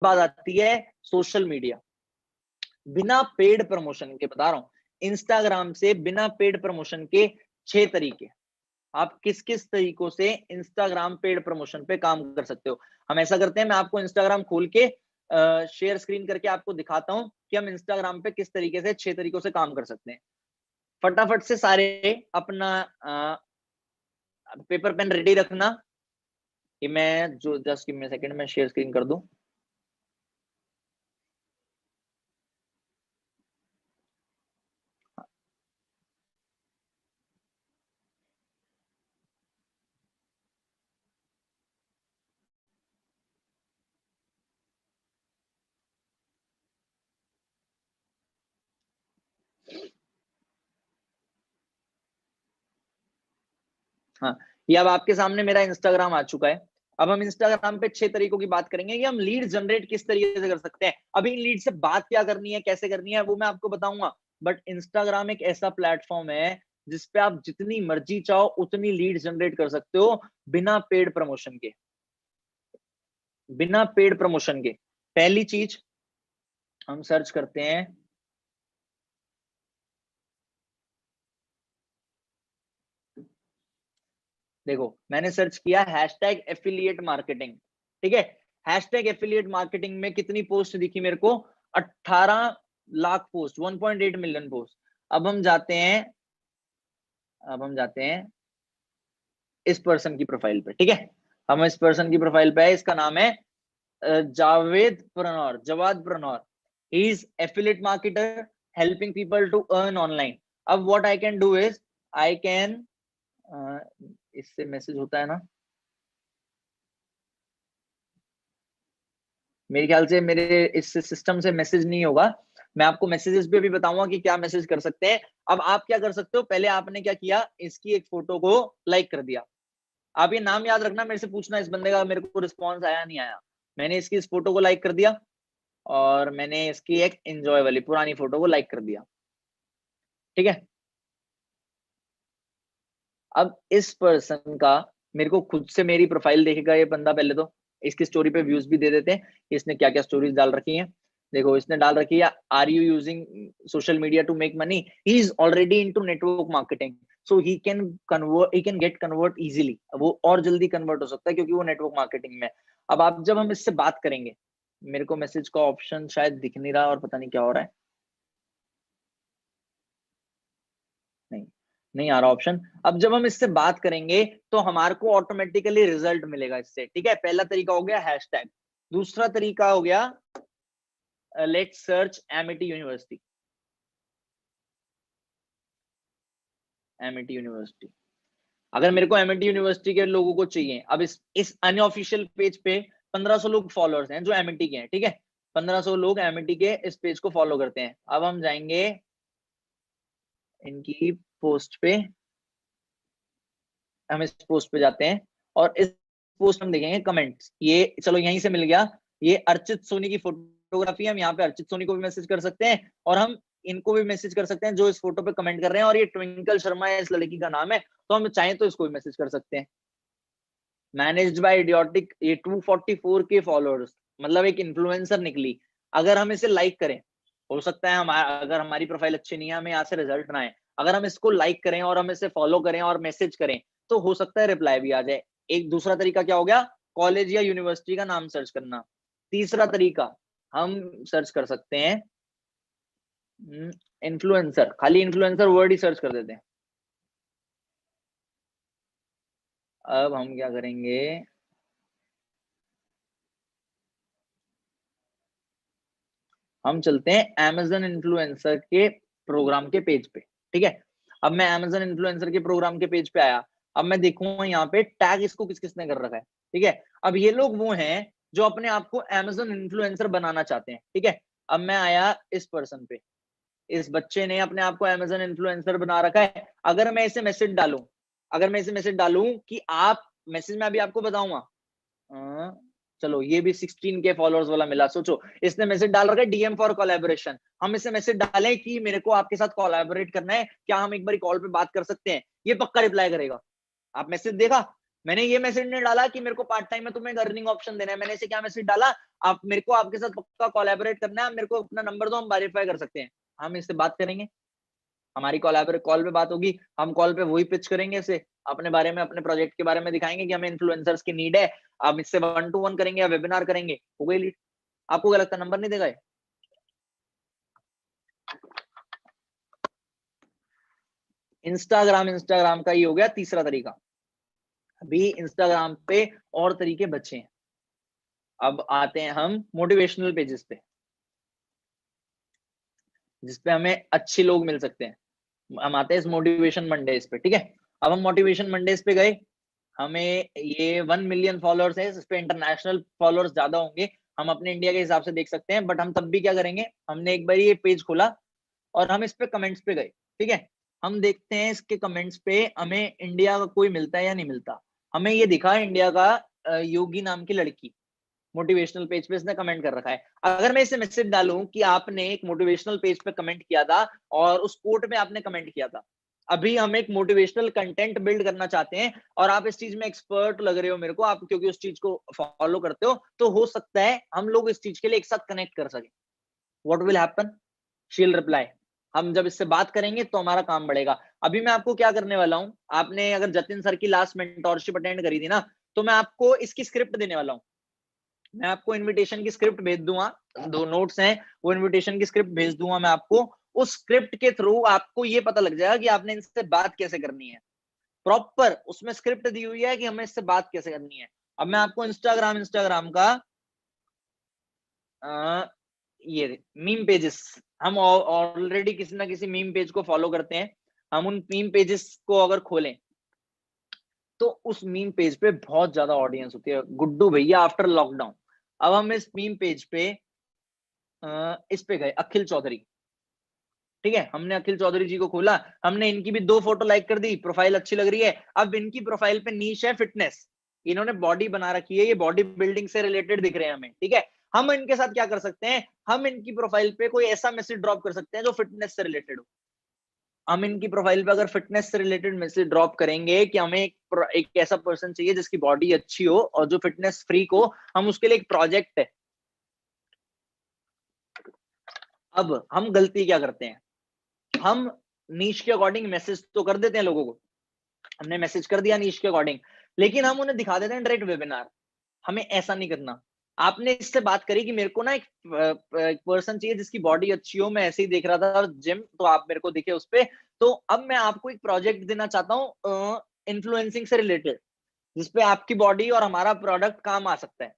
बात आती है सोशल मीडिया, बिना पेड प्रमोशन के बता रहा हूं, इंस्टाग्राम से बिना पेड प्रमोशन के 6 तरीके, आप किस किस तरीकों से इंस्टाग्राम पेड प्रमोशन पे काम कर सकते हो। हम ऐसा करते हैं, मैं आपको इंस्टाग्राम खोल के शेयर स्क्रीन करके आपको दिखाता हूं कि हम इंस्टाग्राम पे किस तरीके से 6 तरीकों से काम कर सकते हैं। फटाफट से सारे अपना पेपर पेन रेडी रखना, कि मैं जो just give me a second, मैं शेयर स्क्रीन कर दूं। हाँ, ये अब आपके सामने मेरा इंस्टाग्राम आ चुका है। अब हम इंस्टाग्राम पे 6 तरीकों की बात करेंगे कि हम लीड जनरेट किस तरीके से कर सकते हैं। अभी इन लीड से बात क्या करनी है, कैसे करनी है, वो मैं आपको बताऊंगा। बट इंस्टाग्राम एक ऐसा प्लेटफॉर्म है जिसपे आप जितनी मर्जी चाहो उतनी लीड जनरेट कर सकते हो, बिना पेड प्रमोशन के, बिना पेड प्रमोशन के। पहली चीज हम सर्च करते हैं, देखो मैंने सर्च किया हैशटैग एफिलिएट मार्केटिंग, ठीक है। हैशटैग एफिलिएट मार्केटिंग में कितनी पोस्ट दिखी मेरे को, 18 लाख पोस्ट, 1.8 मिलियन पोस्ट। अब हम जाते हैं, अब हम जाते हैं इस पर्सन की प्रोफाइल पे, ठीक है। हम इस पर्सन की प्रोफाइल पे है, इसका नाम है Javed Pranaur, Jawad Pranaur. He is affiliate marketer helping people to earn online. अब what I can do is I can, इससे मैसेज होता है ना, मेरे ख्याल से मेरे इस सिस्टम से मैसेज नहीं होगा। मैं आपको मैसेजेस पे भी बताऊंगा कि क्या मैसेज कर सकते हैं। अब आप क्या कर सकते हो, पहले आपने क्या किया, इसकी एक फोटो को लाइक कर दिया। आप ये नाम याद रखना, मेरे से पूछना इस बंदे का मेरे को रिस्पॉन्स आया नहीं आया। मैंने इसकी इस फोटो को लाइक कर दिया और मैंने इसकी एक एंजॉय वाली पुरानी फोटो को लाइक कर दिया, ठीक है। अब इस पर्सन का, मेरे को खुद से मेरी प्रोफाइल देखेगा ये बंदा, पहले तो इसकी स्टोरी पे व्यूज भी दे देते हैं, इसने क्या क्या स्टोरीज डाल रखी हैं। देखो इसने डाल रखी है, are you using social media to make money, he is already into network marketing, so he can convert, he can get convert easily, वो और जल्दी कन्वर्ट हो सकता है क्योंकि वो नेटवर्क मार्केटिंग में। अब आप जब हम इससे बात करेंगे, मेरे को मैसेज का ऑप्शन शायद दिख नहीं रहा और पता नहीं क्या हो रहा है, नहीं नहीं आ रहा ऑप्शन। अब जब हम इससे बात करेंगे तो हमारे को ऑटोमेटिकली रिजल्ट मिलेगा इससे, ठीक है। पहला तरीका हो गया हैशटैग, दूसरा तरीका हो गया let's search Amity university, Amity university. अगर मेरे को एमिटी यूनिवर्सिटी के लोगों को चाहिए, अब इस अनऑफिशियल पेज पे 1500 लोग फॉलोअर्स हैं जो एमिटी के हैं, ठीक है। 1500 लोग एमिटी के इस पेज को फॉलो करते हैं। अब हम जाएंगे इनकी पोस्ट पे, हम इस पोस्ट पे जाते हैं और इस पोस्ट हम देखेंगे कमेंट्स, ये चलो यहीं से मिल गया, ये अर्चित सोनी की फोटोग्राफी है। हम यहाँ पे अर्चित सोनी को भी मैसेज कर सकते हैं और हम इनको भी मैसेज कर सकते हैं जो इस फोटो पे कमेंट कर रहे हैं, और ये ट्विंकल शर्मा है इस लड़की का नाम है, तो हम चाहें तो इसको भी मैसेज कर सकते हैं। मैनेज्ड बाय इडियोटिक, ये 244 के फॉलोअर्स, मतलब एक इन्फ्लुएंसर निकली। अगर हम इसे लाइक करें, हो सकता है हमारा, अगर हमारी प्रोफाइल अच्छी नहीं है, हमें यहाँ से रिजल्ट ना आए, अगर हम इसको लाइक करें और हम इसे फॉलो करें और मैसेज करें तो हो सकता है रिप्लाई भी आ जाए। एक दूसरा तरीका क्या हो गया, कॉलेज या यूनिवर्सिटी का नाम सर्च करना। तीसरा तरीका हम सर्च कर सकते हैं इन्फ्लुएंसर, खाली इन्फ्लुएंसर वर्ड ही सर्च कर देते हैं। अब हम क्या करेंगे, हम चलते हैं Amazon इन्फ्लुएंसर के प्रोग्राम के पेज पे, ठीक है। अब मैं Amazon इन्फ्लुएंसर के प्रोग्राम के पेज पे आया, अब मैं देखूंगा यहाँ पे टैग इसको किस किसने कर रखा है, ठीक है। अब ये लोग वो हैं जो अपने आप को Amazon इन्फ्लुएंसर बनाना चाहते हैं, ठीक है। अब मैं आया इस पर्सन पे, इस बच्चे ने अपने आप को Amazon इन्फ्लुएंसर बना रखा है। अगर मैं इसे मैसेज डालूं, अगर मैं इसे मैसेज डालूं कि आप, मैसेज में अभी आपको बताऊंगा, चलो ये भी 16 के फॉलोअर्स वाला मिला। सोचो इसने मैसेज डाल रखा है डीएम फॉर कोलैबोरेशन, हम इसे मैसेज डालें कि मेरे को आपके साथ कोलैबोरेट करना है, क्या हम एक बार कॉल पे बात कर सकते हैं, ये पक्का रिप्लाई करेगा। आप मैसेज देखा, मैंने ये मैसेज नहीं डाला कि मेरे को पार्ट टाइम में तुम्हें अर्निंग ऑप्शन देना है। मैंने इसे क्या मैसेज डाला, आप मेरे को आपके साथ पक्का कोलैबोरेट करना है, मेरे को अपना नंबर दो, हम वेरीफाई कर सकते हैं, हम इससे बात करेंगे, हमारी कोलैबोरेट कॉल पे बात होगी, हम कॉल पे वही पिच करेंगे इसे, अपने बारे में, अपने प्रोजेक्ट के बारे में दिखाएंगे कि हमें इन्फ्लुएंसर्स की नीड है, हम इससे 1 to 1 करेंगे या वेबिनार करेंगे, हो गई लीड। आपको क्या लगता है नंबर नहीं देगा? इंस्टाग्राम का ये हो गया तीसरा तरीका। अभी इंस्टाग्राम पे और तरीके बचे हैं। अब आते हैं हम मोटिवेशनल पेजेस पे, जिसपे हमें अच्छे लोग मिल सकते हैं। हम आते हैं इस मोटिवेशन मंडेज पे, ठीक है। अब हम मोटिवेशन मंडेज पे गए, हमें ये 1 मिलियन फॉलोअर्स है, इस पे इंटरनेशनल फॉलोअर्स ज्यादा होंगे, हम अपने इंडिया के हिसाब से देख सकते हैं, बट हम तब भी क्या करेंगे, हमने एक बार ये पेज खोला और हम इस पे कमेंट्स पे गए, ठीक है। हम देखते हैं इसके कमेंट्स पे हमें इंडिया का कोई मिलता है या नहीं मिलता। हमें ये दिखा इंडिया का योगी नाम की लड़की, मोटिवेशनल पेज पे इसने कमेंट कर रखा है। अगर मैं इसे मैसेज डालूं कि आपने एक मोटिवेशनल पेज पे कमेंट किया था और उस कोट में आपने कमेंट किया था, अभी हम एक मोटिवेशनल कंटेंट बिल्ड करना चाहते हैं और आप इस चीज में एक्सपर्ट लग रहे हो मेरे को, आप क्योंकि उस चीज को फॉलो करते हो, तो हो सकता है हम लोग इस चीज के लिए एक साथ कनेक्ट कर सके। What will happen, she will reply, हम जब इससे बात करेंगे तो हमारा काम बढ़ेगा। अभी मैं आपको क्या करने वाला हूं, आपने अगर जतिन सर की लास्ट मेंटोरशिप अटेंड करी थी ना, तो मैं आपको इसकी स्क्रिप्ट देने वाला हूं। मैं आपको इनविटेशन की स्क्रिप्ट भेज दूंगा, 2 नोट्स हैं, वो इनविटेशन की स्क्रिप्ट भेज दूंगा मैं आपको। उस स्क्रिप्ट के थ्रू आपको ये पता लग जाएगा कि आपने इनसे बात कैसे करनी है। प्रॉपर उसमें स्क्रिप्ट दी हुई है कि हमें इससे बात कैसे करनी है। अब मैं आपको इंस्टाग्राम का ये मीम पेजेस, हम ऑलरेडी किसी ना किसी मीम पेज को फॉलो करते हैं, हम उन मीम पेजेस को अगर खोलें तो उस मीम पेज पे बहुत ज्यादा ऑडियंस होती है, गुड्डू भैया आफ्टर लॉकडाउन। अब हम इस मीम पेज पे इस पे गए, अखिल चौधरी, ठीक है, हमने अखिल चौधरी जी को खोला, हमने इनकी भी 2 फोटो लाइक कर दी, प्रोफाइल अच्छी लग रही है। अब इनकी प्रोफाइल पे नीश है फिटनेस, इन्होंने बॉडी बना रखी है, ये बॉडी बिल्डिंग से रिलेटेड दिख रहे हैं हमें, ठीक है। हम इनके साथ क्या कर सकते हैं, हम इनकी प्रोफाइल पे कोई ऐसा मैसेज ड्रॉप कर सकते हैं जो फिटनेस से रिलेटेड हो। हम इनकी प्रोफाइल पे अगर फिटनेस से रिलेटेड मैसेज ड्रॉप करेंगे कि हमें एक ऐसा पर्सन चाहिए जिसकी बॉडी अच्छी हो और जो फिटनेस फ्रीक हो, हम उसके लिए एक प्रोजेक्ट है। अब हम गलती क्या करते हैं, हम नीश के अकॉर्डिंग मैसेज तो कर देते हैं लोगों को, हमने मैसेज कर दिया नीश के अकॉर्डिंग, लेकिन हम उन्हें दिखा देते हैं डायरेक्ट वेबिनार। हमें ऐसा नहीं करना। आपने इससे बात करी कि मेरे को ना एक पर्सन चाहिए जिसकी बॉडी अच्छी हो, मैं ऐसे ही देख रहा था जिम, तो आप मेरे को दिखे उस पे, तो अब मैं आपको एक प्रोजेक्ट देना चाहता हूँ इन्फ्लुएंसिंग से रिलेटेड, जिसपे आपकी बॉडी और हमारा प्रोडक्ट काम आ सकता है।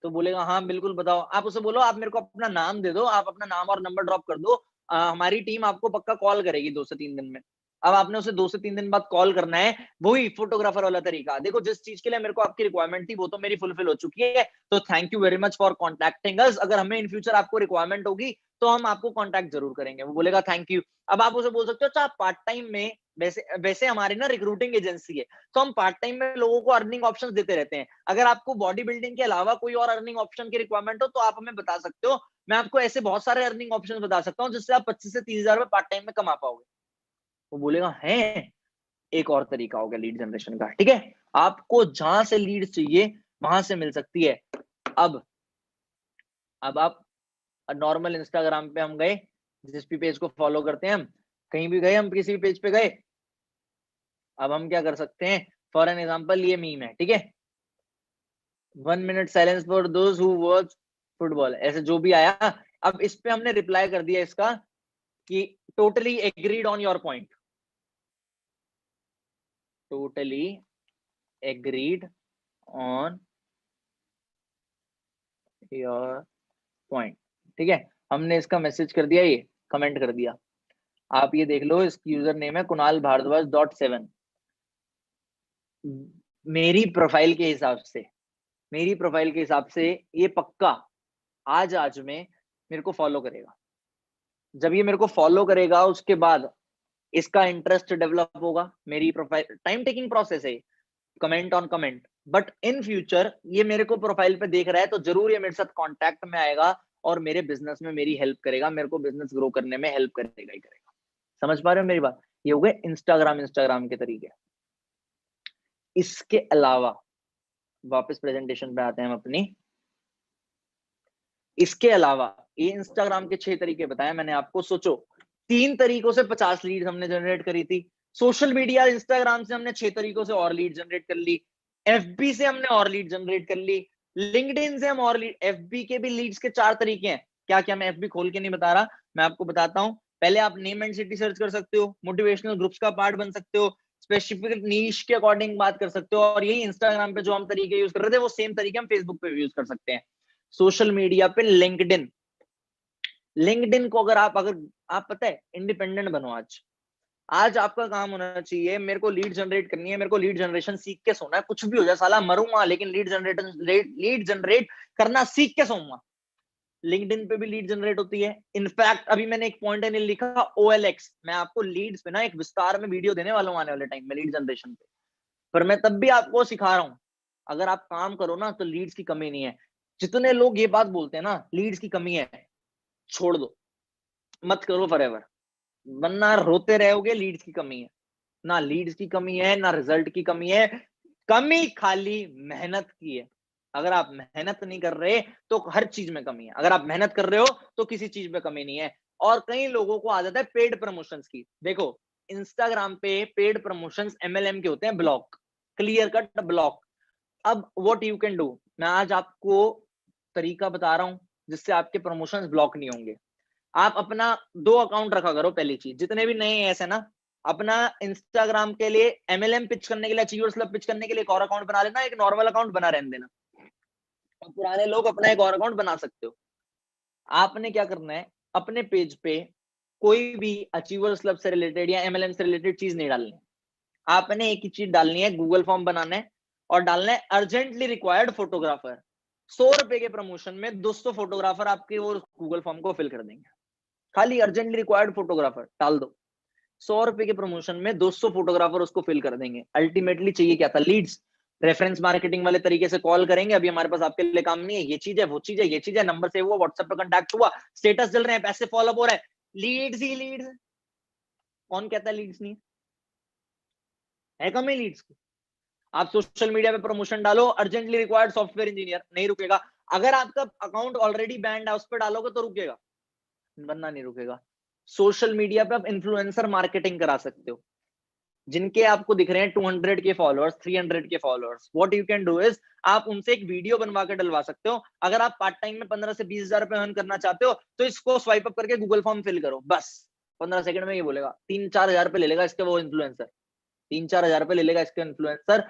तो बोलेगा हाँ बिल्कुल बताओ। आप उसे बोलो आप मेरे को अपना नाम दे दो, आप अपना नाम और नंबर ड्रॉप कर दो, हमारी टीम आपको पक्का कॉल करेगी 2 से 3 दिन में। अब आपने उसे 2 से 3 दिन बाद कॉल करना है, वही फोटोग्राफर वाला तरीका। देखो जिस चीज के लिए मेरे को आपकी रिक्वायरमेंट थी वो तो मेरी फुलफिल हो चुकी है, तो thank you very much for contacting us. अगर हमें इन फ्यूचर आपको रिक्वायरमेंट होगी तो हम आपको कॉन्टैक्ट जरूर करेंगे। वो बोलेगा थैंक यू। अब आप उसे बोल सकते हो अच्छा आप पार्ट टाइम में, वैसे वैसे हमारी ना रिक्रूटिंग एजेंसी है, तो हम पार्ट टाइम में लोगों को अर्निंग ऑप्शंस देते रहते हैं। अगर आपको बॉडी बिल्डिंग के अलावा कोई और अर्निंग ऑप्शन की रिक्वायरमेंट हो तो आप हमें बता सकते हो। मैं आपको ऐसे बहुत सारे अर्निंग ऑप्शन बता सकता हूँ जिससे आप 25 से 30 हजार पार्ट टाइम में कमा पाओगे। वो बोलेगा है, एक और तरीका हो गया लीड जनरेशन का, ठीक है। आपको जहां से लीड चाहिए वहां से मिल सकती है। अब अब आप नॉर्मल इंस्टाग्राम पे हम गए, जिस भी पेज को फॉलो करते हैं हम, कहीं भी गए, हम किसी भी पेज पे गए, अब हम क्या कर सकते हैं, फॉर एन एग्जाम्पल ये मीम है, ठीक है, 1 minute silence for those who watch football, ऐसे जो भी आया। अब इस पे हमने रिप्लाई कर दिया इसका कि totally agreed on your point, totally agreed on your point, ठीक है। हमने इसका मैसेज कर दिया, ये कमेंट कर दिया। आप ये देख लो, इसकी यूजर नेम है कुणाल भारद्वाज .7। मेरी प्रोफाइल के हिसाब से, मेरी प्रोफाइल के हिसाब से ये पक्का आज में मेरे को फॉलो करेगा। जब ये मेरे को फॉलो करेगा उसके बाद इसका इंटरेस्ट डेवलप होगा। मेरी प्रोफाइल टाइम टेकिंग प्रोसेस है, comment on comment, but in future ये मेरे को प्रोफाइल पे देख रहा है तो जरूर ये मेरे साथ कांटेक्ट में आएगा और मेरे बिजनेस में मेरी हेल्प करेगा, मेरे को बिजनेस ग्रो करने में हेल्प करेगा ही करेगा। समझ पा रहे हो मेरी बात? ये हो गए इंस्टाग्राम के तरीके। इसके अलावा वापस प्रेजेंटेशन पे आते हैं हम अपनी। इसके अलावा ये इंस्टाग्राम के 6 तरीके बताए मैंने आपको। सोचो 3 तरीकों से 50 लीड हमने जनरेट करी थी। सोशल मीडिया इंस्टाग्राम से हमने 6 तरीकों से और लीड जनरेट कर ली। एफबी से हमने और लीड जनरेट कर ली। लिंक्डइन से हम और लीड, एफबी के भी लीड्स के 4 तरीके हैं। क्या क्या मैं एफबी खोल के नहीं बता रहा, मैं आपको बताता हूं। पहले आप नेम एंड सिटी सर्च कर सकते हो, मोटिवेशनल ग्रुप्स का पार्ट बन सकते हो, स्पेसिफिक नीश के अकॉर्डिंग बात कर सकते हो, और यही इंस्टाग्राम पे जो हम तरीके यूज कर रहे थे वो सेम तरीके हम फेसबुक पे भी यूज कर सकते हैं। सोशल मीडिया पे लिंक्डइन, लिंक्डइन को अगर आप पता है इंडिपेंडेंट बनो। आज आपका काम होना चाहिए, मेरे को लीड जनरेट करनी है, मेरे को लीड जनरेशन सीख के सोना है, कुछ भी हो जाए साला मरूंगा लेकिन लीड जनरेट करना सीख के सोऊंगा। लिंक्डइन पे भी लीड जनरेट होती है। इनफैक्ट अभी मैंने एक पॉइंट नहीं लिखा, OLX, मैं आपको लीड्स पे ना एक विस्तार में वीडियो देने वाला हूं आने वाले टाइम में लीड जनरेशन पे, पर मैं तब भी आपको सिखा रहा हूं। अगर आप काम करो ना तो लीड्स की कमी नहीं है। जितने लोग ये बात बोलते हैं ना लीड्स की कमी है, छोड़ दो, मत करो फॉरएवर, वरना रोते रहोगे। लीड्स की कमी है ना, लीड्स की कमी है ना रिजल्ट की कमी है, कमी खाली मेहनत की है। अगर आप मेहनत नहीं कर रहे तो हर चीज में कमी है, अगर आप मेहनत कर रहे हो तो किसी चीज में कमी नहीं है। और कई लोगों को आदत है पेड प्रमोशंस की। देखो इंस्टाग्राम पे पेड प्रमोशंस MLM के होते हैं, ब्लॉक, क्लियर कट ब्लॉक। अब व्हाट यू कैन डू, मैं आज आपको तरीका बता रहा हूं जिससे आपके प्रमोशंस ब्लॉक नहीं होंगे। आप अपना 2 अकाउंट रखा करो। पहली चीज, जितने भी नए ऐसे ना, अपना इंस्टाग्राम के लिए MLM पिच करने के लिए, अचीवर्स क्लब पिच करने के लिए एक और अकाउंट बना लेना, एक नॉर्मल अकाउंट बना रहने देना, और पुराने लोग अपना एक और अकाउंट बना सकते हो। आपने क्या करना है, अपने पेज पे कोई भी अचीवर्स क्लब से रिलेटेड या MLM से रिलेटेड चीज नहीं डालनी है। आपने एक ही चीज डालनी है, गूगल फॉर्म बनाना है और डालना है अर्जेंटली रिक्वायर्ड फोटोग्राफर। 100 रुपए के प्रमोशन में 200 फोटोग्राफर आपके वो गूगल फॉर्म को फिल कर देंगे। खाली अर्जेंटली रिक्वायर्ड फोटोग्राफर डाल दो, 100 रुपए के प्रमोशन में 200 फोटोग्राफर उसको फिल कर देंगे। अल्टीमेटली चाहिए क्या था, लीड्स। रेफरेंस मार्केटिंग वाले तरीके से कॉल करेंगे, अभी हमारे पास आपके लिए काम नहीं है, ये चीज है, वो चीज है, ये चीज है, नंबर सेव हुआ, व्हाट्सएप पे कांटेक्ट हुआ, स्टेटस चल रहे हैं, पैसे फॉलोअप हो रहा है, लीड्स ही लीड्स। कौन कहता है लीड्स नहीं है, कम है लीड्स की। आप सोशल मीडिया पे प्रमोशन डालो, अर्जेंटली रिक्वायर्ड सॉफ्टवेयर इंजीनियर, नहीं रुकेगा। अगर आपका अकाउंट ऑलरेडी बैंड है उस पर डालोगे तो रुकेगा, वरना नहीं रुकेगा। सोशल मीडिया पे आप इन्फ्लुएंसर मार्केटिंग करा सकते हो, जिनके आपको दिख रहे हैं 200 के फॉलोअर्स, 300 के followers. What you can do is, आप उनसे एक वीडियो बनवा के डलवा सकते हो। अगर आप पार्ट टाइम में 15 से 20 हजार रुपए अर्न करना चाहते हो तो इसको स्वाइप अप करके गूगल फॉर्म फिल करो, बस 15 सेकंड में ये बोलेगा। 3-4 हजार रुपए ले लेगा इसके वो इन्फ्लुएंसर, 3-4 हजार रुपए ले लेगा इसके इन्फ्लुएंसर।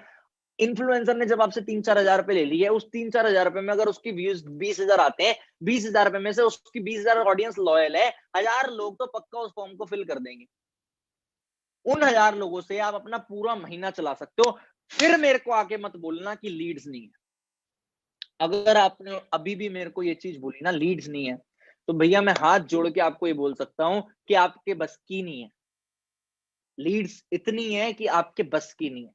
इन्फ्लुएंसर ने जब आपसे 3-4 हजार रुपए ले लिए, उस 3-4 हजार रुपए में अगर उसकी व्यूज 20,000 आते हैं, 20,000 रुपए में से उसकी 20,000 ऑडियंस लॉयल है, 1000 लोग तो पक्का उस फॉर्म को फिल कर देंगे। उन 1000 लोगों से आप अपना पूरा महीना चला सकते हो। फिर मेरे को आके मत बोलना कि लीड्स नहीं है। अगर आपने अभी भी मेरे को ये चीज बोली ना लीड्स नहीं है, तो भैया मैं हाथ जोड़ के आपको ये बोल सकता हूं कि आपके बस की नहीं है। लीड्स इतनी है कि आपके बस की नहीं है।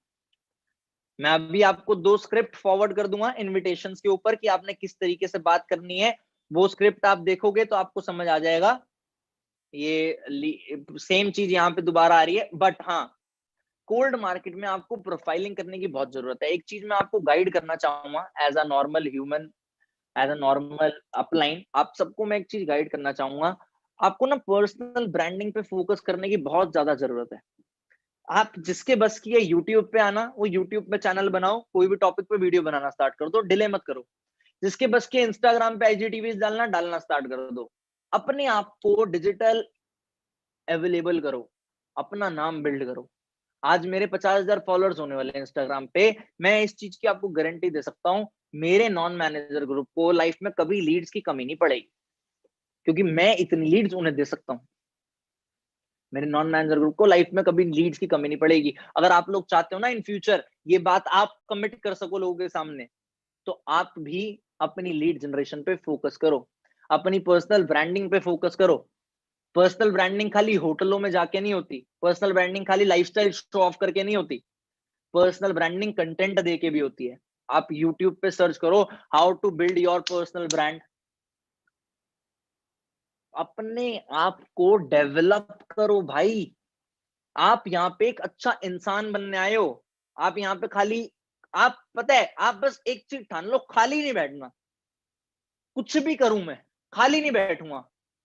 मैं अभी आपको 2 स्क्रिप्ट फॉरवर्ड कर दूंगा इनविटेशंस के ऊपर कि आपने किस तरीके से बात करनी है। वो स्क्रिप्ट आप देखोगे तो आपको समझ आ जाएगा। ये सेम चीज यहाँ पे दोबारा आ रही है, बट हाँ, कोल्ड मार्केट में आपको प्रोफाइलिंग करने की बहुत जरूरत है। एक चीज मैं आपको गाइड करना चाहूंगा as a normal human, as a normal upline, आप सबको मैं एक चीज गाइड करना चाहूंगा। आपको ना पर्सनल ब्रांडिंग पे फोकस करने की बहुत ज्यादा जरूरत है। आप जिसके बस की है यूट्यूब पे आना, वो यूट्यूब पे चैनल बनाओ, कोई भी टॉपिक पे वीडियो बनाना स्टार्ट कर दो, डिले मत करो। जिसके बस के इंस्टाग्राम पे IGTVs डालना स्टार्ट कर दो। अपने आप को डिजिटल अवेलेबल करो, अपना नाम बिल्ड करो। आज मेरे 50,000 फॉलोअर्स होने वाले हैं इंस्टाग्राम पे। मैं इस चीज की आपको गारंटी दे सकता हूँ, मेरे नॉन मैनेजर ग्रुप को लाइफ में कभी लीड्स की कमी नहीं पड़ेगी, क्योंकि मैं इतनी लीड्स उन्हें दे सकता हूँ। मेरे नॉन मैनेजर ग्रुप को लाइफ में कभी लीड्स की कमी नहीं पड़ेगी। अगर आप लोग चाहते हो ना इन फ्यूचर ये बात आप कमिट कर सको लोगों के सामने, तो आप भी अपनी लीड जनरेशन पे फोकस करो, अपनी पर्सनल ब्रांडिंग पे फोकस करो। पर्सनल ब्रांडिंग खाली होटलों में जाके नहीं होती, पर्सनल ब्रांडिंग खाली लाइफस्टाइल शो ऑफ करके नहीं होती, पर्सनल ब्रांडिंग कंटेंट दे के भी होती है। आप यूट्यूब पे सर्च करो how to build your personal brand. अपने आप को डेवलप करो भाई। आप यहाँ पे एक अच्छा इंसान बनने आए हो, आप यहाँ पे खाली, आप पता है, आप बस एक चीज ठान लो, खाली नहीं बैठना। कुछ भी करूं मैं, खाली नहीं बैठूंगा।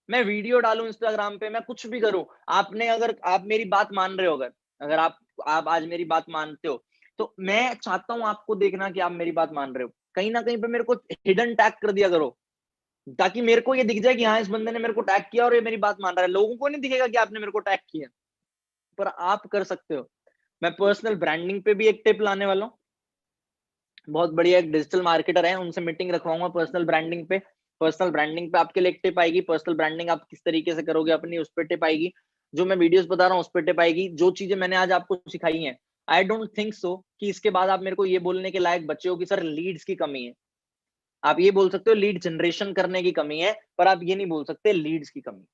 मैं वीडियो डालूं इंस्टाग्राम पे, मैं कुछ भी करूं, आपने अगर आप मेरी बात मान रहे हो, अगर अगर आप आज मेरी बात मानते हो, तो मैं चाहता हूं आपको देखना कि आप मेरी बात मान रहे हो। कहीं ना कहीं पे मेरे को हिडन टैग कर दिया करो, ताकि मेरे को ये दिख जाए कि हाँ, इस बंदे ने मेरे को टैग किया और ये मेरी बात मान रहा है। लोगों को नहीं दिखेगा कि आपने मेरे को टैग किया, पर आप कर सकते हो। मैं पर्सनल ब्रांडिंग पे भी एक टिप लाने वाला हूँ। बहुत बढ़िया एक डिजिटल मार्केटर है, उनसे मीटिंग रखवाऊंगा पर्सनल ब्रांडिंग पे। पर्सनल ब्रांडिंग पे आपके लिए एक टिप आएगी, पर्सनल ब्रांडिंग आप किस तरीके से करोगे अपनी, उस पर टिप आएगी। जो मैं वीडियोस बता रहा हूँ उस पर टिप आएगी। जो चीजें मैंने आज आपको सिखाई हैं, आई डोंट थिंक सो कि इसके बाद आप मेरे को ये बोलने के लायक बचे हो कि सर लीड्स की कमी है। आप ये बोल सकते हो लीड जनरेशन करने की कमी है, पर आप ये नहीं बोल सकते लीड्स की कमी।